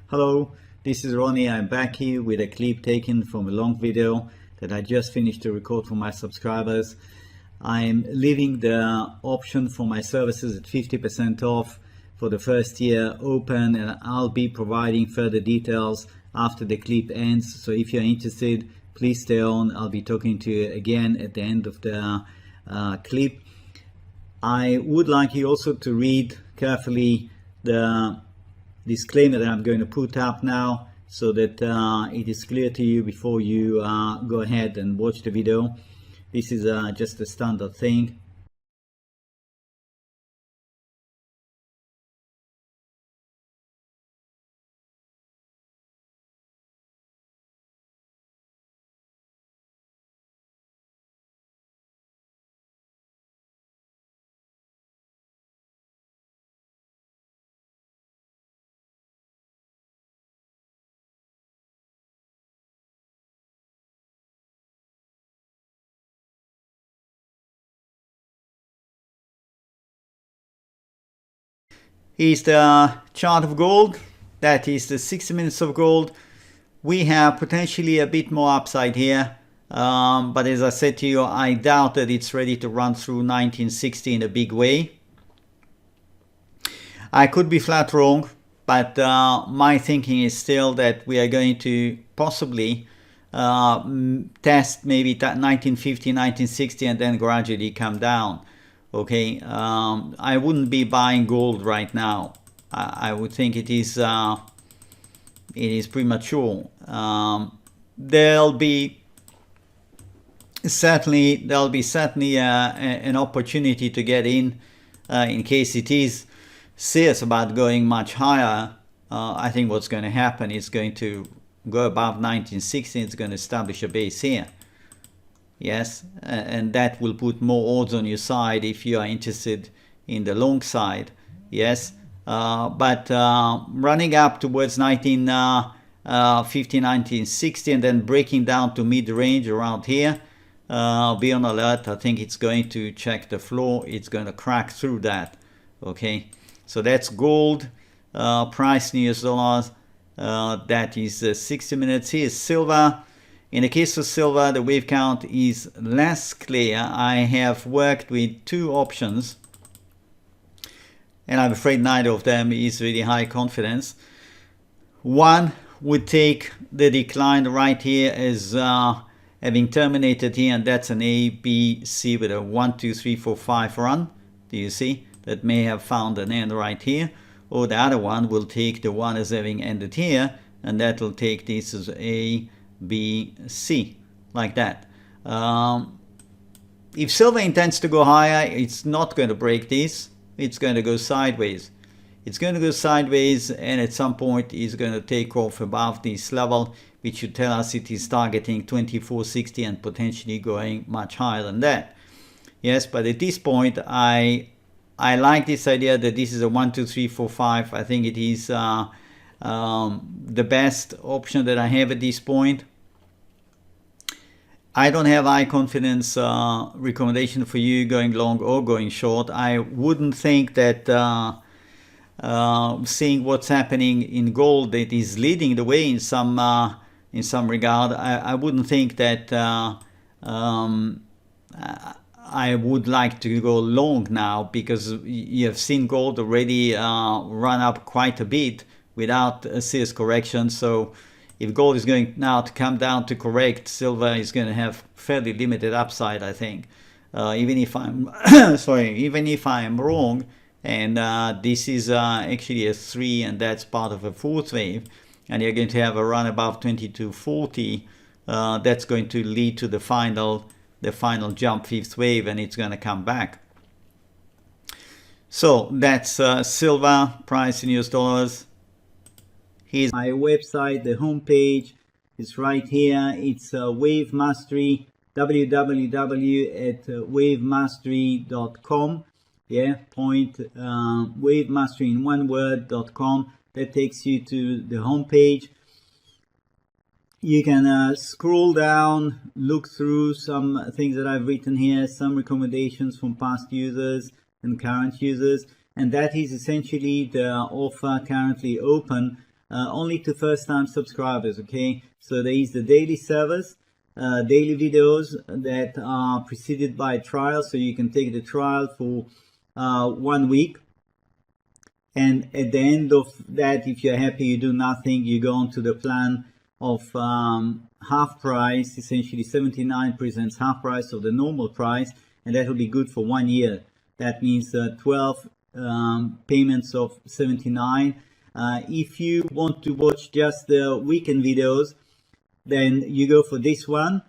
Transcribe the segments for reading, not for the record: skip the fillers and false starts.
Hello, this is Ronnie. I'm back here with a clip taken from a long video that I just finished to record for my subscribers. I'm leaving the option for my services at 50% off for the first year open, and I'll be providing further details after the clip ends. So if you're interested, please stay on. I'll be talking to you again at the end of the clip. I would like you also to read carefully the disclaimer that I'm going to put up now, so that it is clear to you before you go ahead and watch the video. This is just a standard thing. Here's the chart of gold. That is the 60 minutes of gold. We have potentially a bit more upside here, but as I said to you, I doubt that it's ready to run through 1960 in a big way. I could be flat wrong, but my thinking is still that we are going to possibly test maybe 1950, 1960, and then gradually come down. Okay, I wouldn't be buying gold right now. I would think it is premature. There'll be certainly an opportunity to get in case it is serious about going much higher. I think what's going to happen is going to go above 1960. It's going to establish a base here. Yes, and that will put more odds on your side if you are interested in the long side. Yes, but running up towards 1950, 1960, and then breaking down to mid-range around here, be on alert. I think it's going to check the floor. It's going to crack through that. Okay, so that's gold price in US dollars. That is 60 minutes. Here's silver. In the case of silver, the wave count is less clear. I have worked with two options, and I'm afraid neither of them is really high confidence. One would take the decline right here as having terminated here, and that's an A, B, C with a 1, 2, 3, 4, 5 run. Do you see? That may have found an end right here. Or the other one will take the one as having ended here, and that will take this as A, B, C, like that. If silver intends to go higher, it's not going to break this. It's going to go sideways. It's going to go sideways, and at some point it's going to take off above this level, which should tell us it is targeting 2460 and potentially going much higher than that. Yes, but at this point I like this idea that this is a 1, 2, 3, 4, 5. I think it is the best option that I have at this point. I don't have high confidence recommendation for you going long or going short. I wouldn't think that seeing what's happening in gold that is leading the way in some regard, I wouldn't think that I would like to go long now, because you have seen gold already run up quite a bit without a serious correction. So if gold is going now to come down to correct, silver is going to have fairly limited upside, I think. Even if I'm even if I am wrong, and this is actually a 3, and that's part of a 4th wave, and you're going to have a run above 2240, that's going to lead to the final jump 5th wave, and it's going to come back. So that's silver price in US dollars. Here's my website. The homepage is right here. It's Wave Mastery, www.wavemastery.com. Yeah, wavemastery in one word.com. That takes you to the homepage. You can scroll down, look through some things that I've written here, some recommendations from past users and current users, and that is essentially the offer currently open only to first-time subscribers, okay? So there is the daily service, daily videos that are preceded by a trial, so you can take the trial for 1 week. And at the end of that, if you're happy, you do nothing, you go on to the plan of half price. Essentially 79 presents half price of the normal price, and that will be good for 1 year. That means 12 payments of 79. If you want to watch just the weekend videos, then you go for this one,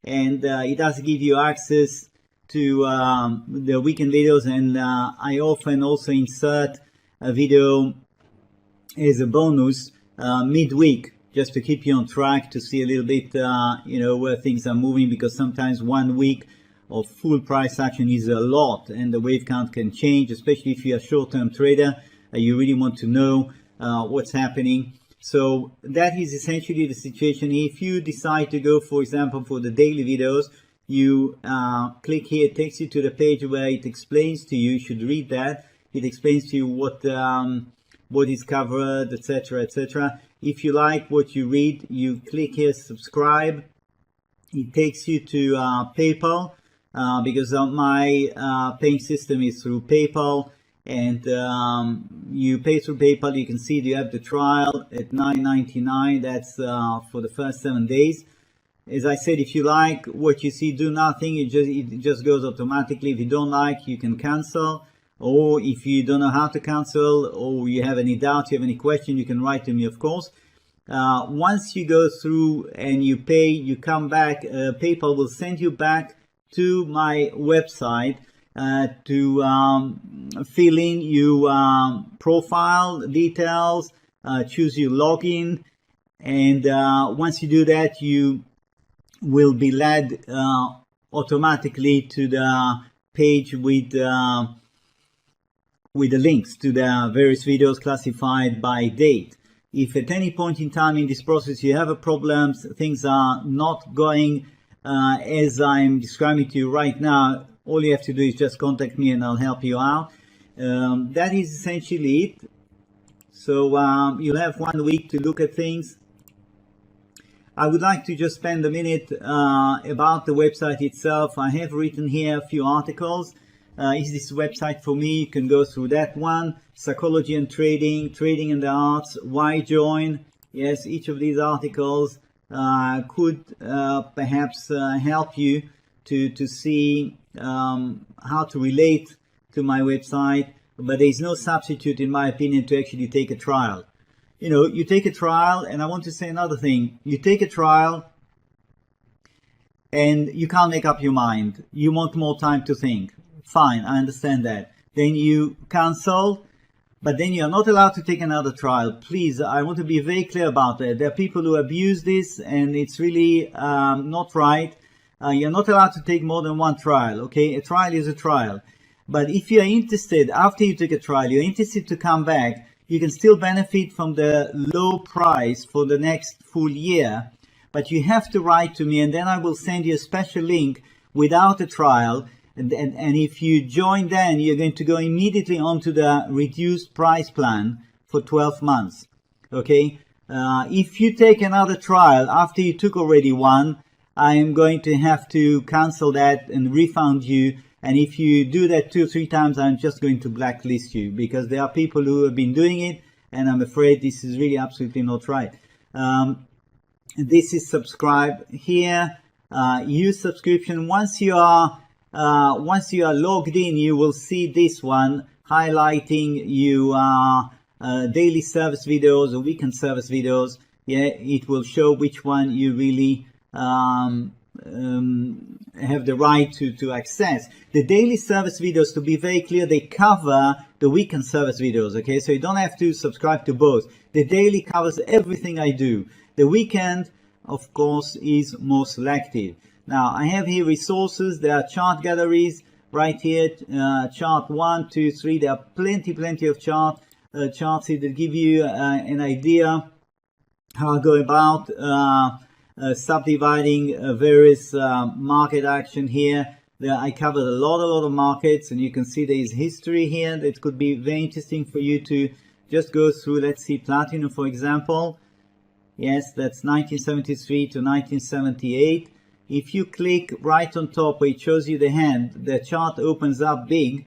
and it does give you access to the weekend videos, and I often also insert a video as a bonus midweek, just to keep you on track, to see a little bit where things are moving, because sometimes 1 week of full price action is a lot, and the wave count can change, especially if you're a short-term trader. You really want to know what's happening. So that is essentially the situation. If you decide to go, for example, for the daily videos, you click here, it takes you to the page where it explains to you, you should read that. It explains to you what is covered, etc., etc. If you like what you read, you click here, subscribe. It takes you to PayPal, because my paying system is through PayPal, and you pay through PayPal. You can see you have the trial at $9.99. That's for the first 7 days. As I said, if you like what you see, do nothing. It just goes automatically. If you don't like, you can cancel. Or if you don't know how to cancel, or you have any doubt, you have any question, you can write to me, of course. Once you go through and you pay, you come back, PayPal will send you back to my website to fill in your profile details, choose your login, and once you do that, you will be led automatically to the page with the links to the various videos classified by date. If at any point in time in this process you have a problem, things are not going as I'm describing to you right now, all you have to do is just contact me and I'll help you out. That is essentially it. So you'll have 1 week to look at things. I would like to just spend a minute about the website itself. I have written here a few articles. Is this website for me? You can go through that one. Psychology and trading, trading and the arts, why join? Yes, each of these articles could perhaps help you to see how to relate to my website, but there is no substitute, in my opinion, to actually take a trial. You know, you take a trial, and I want to say another thing. You take a trial and you can't make up your mind. You want more time to think. Fine, I understand that. Then you cancel, but then you're not allowed to take another trial. Please, I want to be very clear about that. There are people who abuse this, and it's really not right. You're not allowed to take more than one trial, okay? A trial is a trial. But if you're interested, after you take a trial, you're interested to come back, you can still benefit from the low price for the next full year. But you have to write to me, and then I will send you a special link without a trial. And if you join, then you're going to go immediately onto the reduced price plan for 12 months. Okay? If you take another trial after you took already one, I'm going to have to cancel that and refund you. And if you do that 2 or 3 times, I'm just going to blacklist you, because there are people who have been doing it, and I'm afraid this is really absolutely not right. This is subscribe here. Use subscription. Once you are logged in, you will see this one highlighting you daily service videos or weekend service videos. Yeah, it will show which one you really have the right to access. The daily service videos, to be very clear, they cover the weekend service videos, okay? So you don't have to subscribe to both. The daily covers everything I do. The weekend, of course, is more selective. Now, I have here resources. There are chart galleries right here, chart 1, 2, 3. There are plenty of charts here that give you an idea how I go about subdividing various market action here. I covered a lot of markets, and you can see there is history here that could be very interesting for you to just go through, let's see, platinum, for example. Yes, that's 1973 to 1978. If you click right on top where it shows you the hand, the chart opens up big.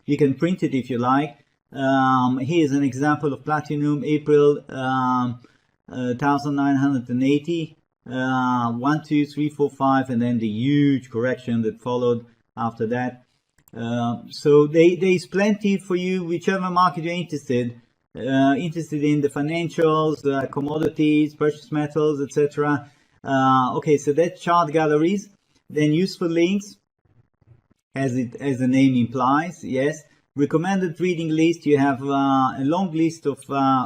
You can print it if you like. Here's an example of platinum, April 1980. 1, 2, 3, 4, 5, and then the huge correction that followed after that. So there's plenty for you, whichever market you're interested in, the financials, commodities, precious metals, etc. Okay, so that's chart galleries. Then useful links, as the name implies. Yes, recommended reading list. You have a long list of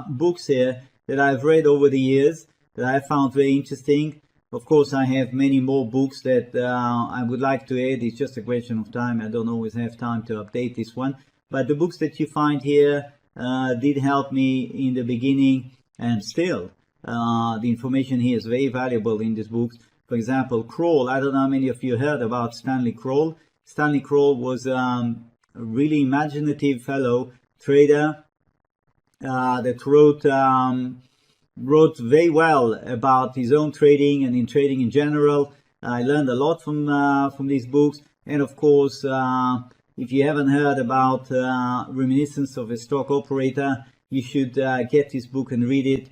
books here that I've read over the years that I found very interesting. Of course, I have many more books that I would like to add. It's just a question of time. I don't always have time to update this one. But the books that you find here did help me in the beginning, and still the information here is very valuable in these books. For example, Kroll. I don't know how many of you heard about Stanley Kroll. Stanley Kroll was a really imaginative fellow trader that wrote very well about his own trading and in trading in general. I learned a lot from these books. And of course, if you haven't heard about Reminiscence of a Stock Operator, you should get this book and read it.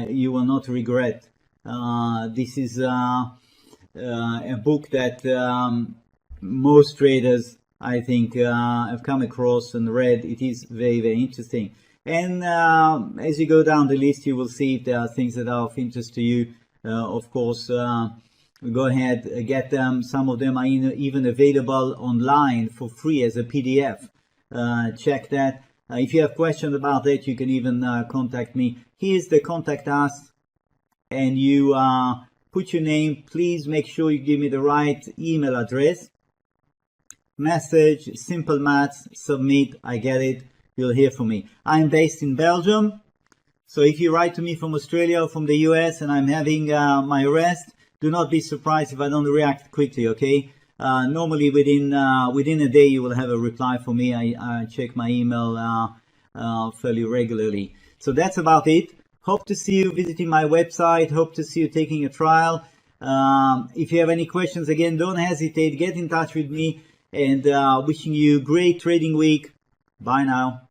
You will not regret. This is a book that most traders, I think, have come across and read. It is very, very interesting. And as you go down the list, you will see if there are things that are of interest to you. Of course, go ahead, get them. Some of them are even available online for free as a PDF. Check that. If you have questions about that, you can even contact me. Here's the contact us, and you put your name. Please make sure you give me the right email address. Message, simple maths, submit, I get it. You'll hear from me. I'm based in Belgium, so if you write to me from Australia or from the US and I'm having my rest, do not be surprised if I don't react quickly, okay? Normally within a day you will have a reply from me. I check my email fairly regularly. So that's about it. Hope to see you visiting my website. Hope to see you taking a trial. If you have any questions, again, don't hesitate. Get in touch with me, and wishing you a great trading week. Bye now.